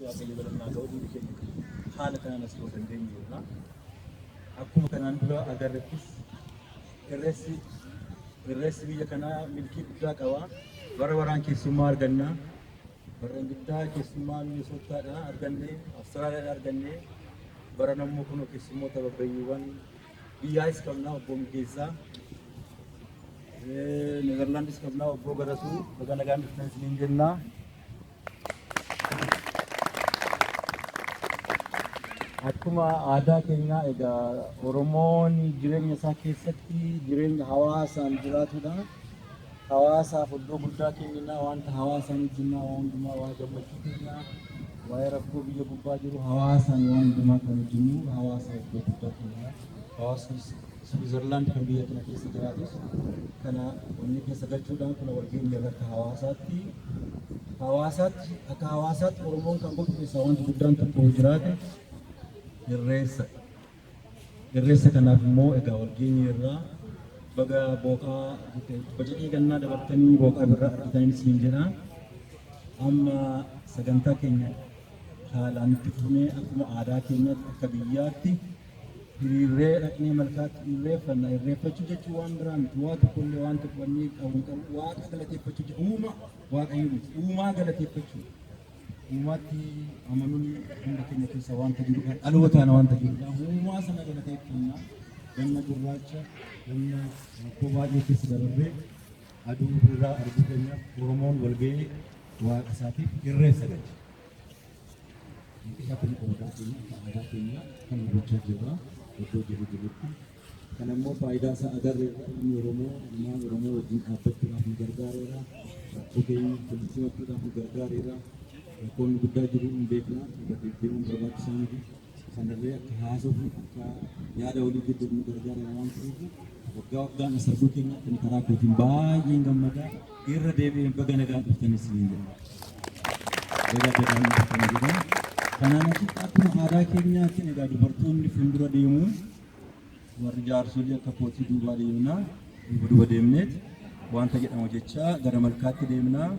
waaqayyo galanaa ta'uu hundi keenya haala kanaan as dhufuu dandeenyu jirra. Akkuma kanaan dura agarrettis irreessi biyya kanaa milkii guddaa qaba. Bara baraan keessummaa argannaa. Bara guddaa keessummaa Minisootaadhaa argannee, Awustiraaliyaadhaa argannee, bara nammoo kun keessummoota babbayyiiwwan biyyaas qabnaa obbo Migeessaa, Neezerlaandis qabnaa obbo Garasuu, baga nagaan dhuftan isiniin jennaa. Akkuma aadaa keenyaa egaa Oromoon jireenya isaa keessatti jireenya hawaasaan jiraatudha. Hawaasaaf iddoo guddaa kennaa wanta hawaasaan hojjennaa waan hundumaa waa gammachuu kennaa waa'ee rakkoo biyya gubbaa jiru hawaasaan waan hundumaa kan hojjennu hawaasaaf iddoo guddaa kennaa. Hawaasni Switzerland kan biyya kana keessa jiraatus kana wanni keessa galchuudhaan kuna walgeenye irratti hawaasaatti akka hawaasaatti Oromoon kan godhu keessaa wanti guddaan tokko jiraate irreessa kanaaf immoo egaa walgeenye irraa baga booqaa bajedhii gannaa dabartanii booqaa birraa argatanii isiniin jedha. Amma sagantaa keenya haalaan itti fufnee akkuma aadaa keenyaatti akka biyyaatti hiriirree dhaqnee malkaatti irreeffannaa. Irreeffachuu jechuun waan biraa miti. Waa tokkollee waan tokko wanni qabu waaqa galateeffachuu jechuudha. Waaqayyo miti. Uumaa galateeffachuu. Uumaatti amanuun hunda keenya keessa wanta jiru dhalootaan wanta jirudha. Uumaa sana galateeffannaa. Ganna gurraacha, ganna rakkoo baay'ee keessa dabarree aduu irraa arguu keenya Oromoon walga'ee waaqa isaatiif irreessa galche. Isa kun aadaa keenya kan hojjechaa jirra iddoo jirutti. Kana immoo faayidaa isaa agarreerra inni ilmaan Oromoo wajjin dhaabbachuudhaaf nu gargaareera. Rakkoo keenya kunuunsuudhaaf nu gargaareera. Rakkoon guddaa jiru hin beekna. Deemuun barbaachisaa miti. Kanarree akka haasofnu akka yaada walii gidduu nu gargaaran waan ta'eef waggaa waggaan asarbuu keenyaatti karaa kootiin baay'een gammadaa irra deebi'een baga nagaan dhuftan isiniin jedha. Kanaan asitti akkuma aadaa keenyaatti egaa dubartoonni fuuldura deemu warri jaarsolii akka kootii duubaa deemnaa duuba deemneet wanta jedhamu jecha gara malkaatti deemnaa.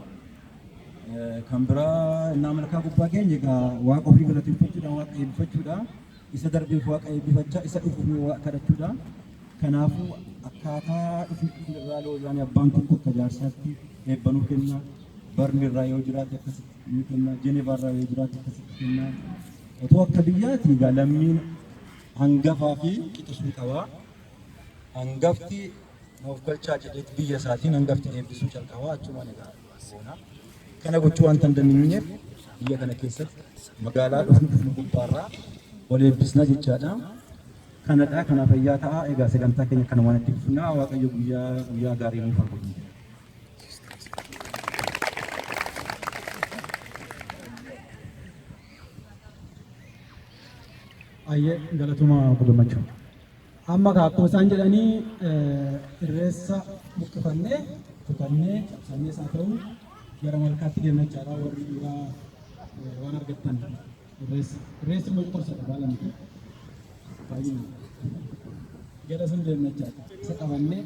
Kan biraa innaa malkaa gubbaa keenya egaa waaqa ofii galateeffachuudhaan waaqa eebbifachuudhaan isa darbeef waaqa eebbifachaa isa dhufuuf waaqa kadhachuudha. Kanaafuu akkaataa dhufni irraa loozaanii abbaan tokko akka jaarsaatti eebbanuu kenna. Barni irraa yoo jiraate akkasitti ni kenna. Jenevaa irraa yoo jiraate akkasitti kenna. Otoo akka biyyaatti egaa lammiin hangafaa fi qixisuu qaba. Hangafti of galchaa jedheeti biyya isaatiin hangafti eebbisuu calqabaa achumaan egaa boona. Kana gochuu wanta hin dandeenyeef biyya kana keessatti magaalaa dhufnu gubbaarraa wal eebbisna jechaadha. Kanadha kana fayyaa ta'a. Egaa sagantaa keenya kana waan itti fufnaa Waaqayyo guyyaa gaarii nuuf haa godhu. Ayyee galatuma gudumachuu. Amma akkuma isaan jedhanii irreessa buqqifannee tutannee cabsannee isaa ta'u gara malkaatti deemna jechaadha. Warri dhiiraa waan argattan irreessi immoo qorsadha baalamti baay'inaan gara sun deemna jechaadha. Isa qabannee